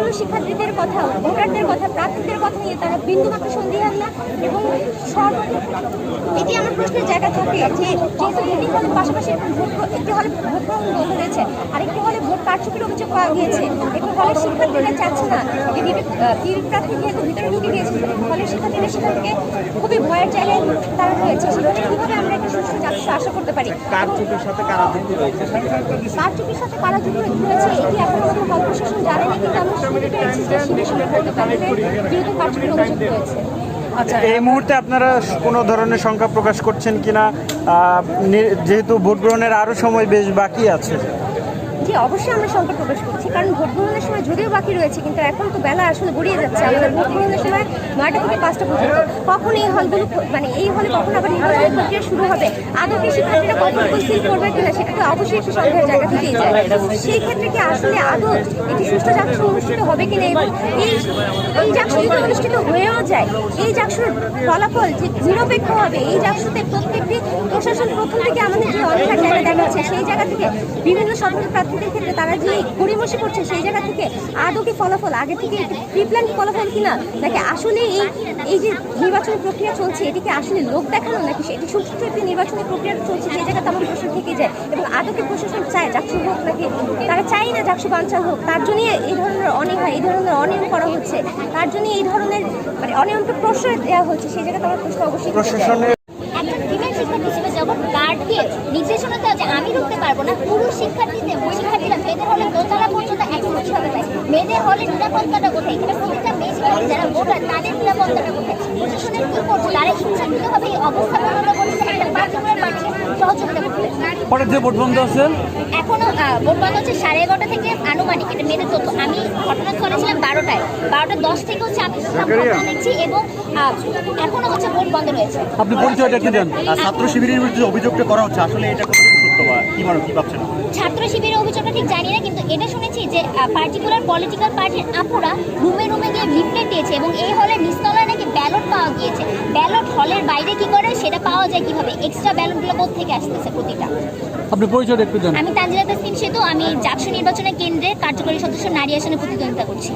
কোনো শিক্ষার্থীদের কথা, ভোটারদের কথা, প্রার্থীদের কথা নিয়ে তারা বিন্দুমাত্র সন্দিহান না। এবং এটি আমার প্রশ্নের জায়গা থাকে যে যেহেতু দুটি হলের পাশাপাশি একটি হলে ভোট গ্রহণ বন্ধ হয়েছে, আরেকটি হলে ভোট কারচুপির অভিযোগ পাওয়া গিয়েছে, এবং হলের শিক্ষার্থীরা চাচ্ছে না যে বিএনপি প্রার্থী যেহেতু ভিতরে ঢুকে গিয়েছে, হলের শিক্ষার্থীরা সেখান থেকে খুবই ভয়ের জায়গায় তারা রয়েছে। সেখানে কীভাবে আমরা একটা সুষ্ঠু জাতীয় আশা করতে পারি? কারচুপির সাথে কারা যুক্ত রয়েছে? কারচুপির সাথে কারা যুক্ত রয়েছে এটি এখন আমাদের হল প্রশাসন জানেনি, কিন্তু আমরা শুনতে পেরেছি যে শিবির প্রার্থীদের বিরুদ্ধে কারচুপির অভিযোগ রয়েছে। আচ্ছা, এই মুহূর্তে আপনারা কোনো ধরনের শঙ্কা প্রকাশ করছেন কিনা, যেহেতু ভোট গ্রহণের আরও সময় বেশ বাকি আছে? জি, অবশ্যই আমরা শঙ্কা প্রকাশ করছি, কারণ ভোট গ্রহণের সময় যদিও বাকি রয়েছে, কিন্তু এখন তো বেলা আসলে গড়িয়ে যাচ্ছে। আমাদের ভোট গ্রহণের সময় 9টা থেকে 5টা পর্যন্ত। কখন এই হলগুলো এই হলে কখন আবার নির্বাচনের প্রক্রিয়া শুরু হবে, আদৌ কি শিক্ষার্থীরা কখন উপস্থিত করবে কিনা, সেটা তো অবশ্যই একটু সন্দেহের জায়গা থেকেই যায়। সেই ক্ষেত্রে কি আসলে আদৌ এটি সুষ্ঠু জাকসু অনুষ্ঠিত হবে কিনা, এবং এই জাকসু যদি অনুষ্ঠিত হয়েও যায়, এই জাকসুর ফলাফল যে নিরপেক্ষ হবে, এই জাকসুতে প্রত্যেকটি প্রশাসন প্রথম থেকে আমাদের যে অনেকটা জায়গা দেখাচ্ছে, সেই জায়গা থেকে বিভিন্ন সরকারি প্রার্থীদের ক্ষেত্রে তারা যে গড়িমসি করছে, সেই জায়গা থেকে আদৌ কি ফলাফল আগে থেকে প্রিপ্ল্যান ফলাফল কিনা, নাকি আসলে এই যে নির্বাচনী প্রক্রিয়া চলছে এটিকে আসলে লোক দেখানো, নাকি এটি সুষ্ঠু একটি নির্বাচনী প্রক্রিয়া চলছে, সেই জায়গাতে আমার প্রশ্ন থেকে যায়। এবং আদৌ কি প্রশাসন চায় জাকসু হোক, নাকি তারা চায় না জাকসু বাঞ্চাল হোক? তার জন্যই এই ধরনের অনীহা, এই ধরনের অনিয়ম করা হচ্ছে, তার জন্যই এই ধরনের অনিয়মকে প্রশ্রয় দেওয়া হচ্ছে, সেই জায়গাতে আমার প্রশ্ন অবশ্যই প্রশাসনের শিক্ষার্থী হিসেবে যখন গার্ডকে নির্দেশনা দেওয়া যে আমি ঢুকতে পারবো না, পুরুষ শিক্ষার্থীরা মেয়েদের হলে দোতলা পর্যন্ত অ্যাক্সেস হবে না, মেয়েদের হলে নিরাপত্তাটা কোথায়? এখানে প্রতিটা মেয়ে যারা ভোটার তাদের নিরাপত্তাটা কোথায়? প্রশাসনের কি করছে? তারা ইচ্ছাকৃতভাবে এই অবস্থা বর্ণনা করছে একটা পার্টিকুলার পার্টিকে সহযোগিতা করতে। পরে যে ভোট বন্ধ আছে এখনো ভোট বন্ধ হচ্ছে 11:30 থেকে আনুমানিক, এটা মেয়েদের তথ্য। আমি ঘটনাস্থলে ছিলাম 12টায়, 12:10 থেকে হচ্ছে আমি ঘটনা দেখছি, এবং এখনো হচ্ছে ভোট বন্ধ রয়েছে। আপনি পরিচয়টা একটু দেন। ছাত্র শিবিরের বিরুদ্ধে অভিযোগটা করা হচ্ছে, আসলে এটা কতটুকু সত্য বা কি ভাবছেন? ছাত্র শিবিরের অভিযোগটা ঠিক জানি না, কিন্তু এটা শুনেছি যে পার্টিকুলার পলিটিক্যাল পার্টির আপুরা রুমে রুমে গিয়ে লিফলেট দিয়েছে, এবং এই হলের নিচতলায় নাকি ব্যালট পাওয়া গিয়েছে। ব্যালট হলের বাইরে কি করে সেটা পাওয়া যায় কিভাবে? এক্সট্রা ব্যালটগুলো কোথা থেকে আসতেছে প্রতিটা? আপনি পরিচয়টা একটু দেন। আমি তানজিলা তাসনিম সেতু, আমি জাকসু নির্বাচনের কেন্দ্রের কার্যকরী সদস্য, নারী আসনে প্রতিদ্বন্দ্বিতা করছি।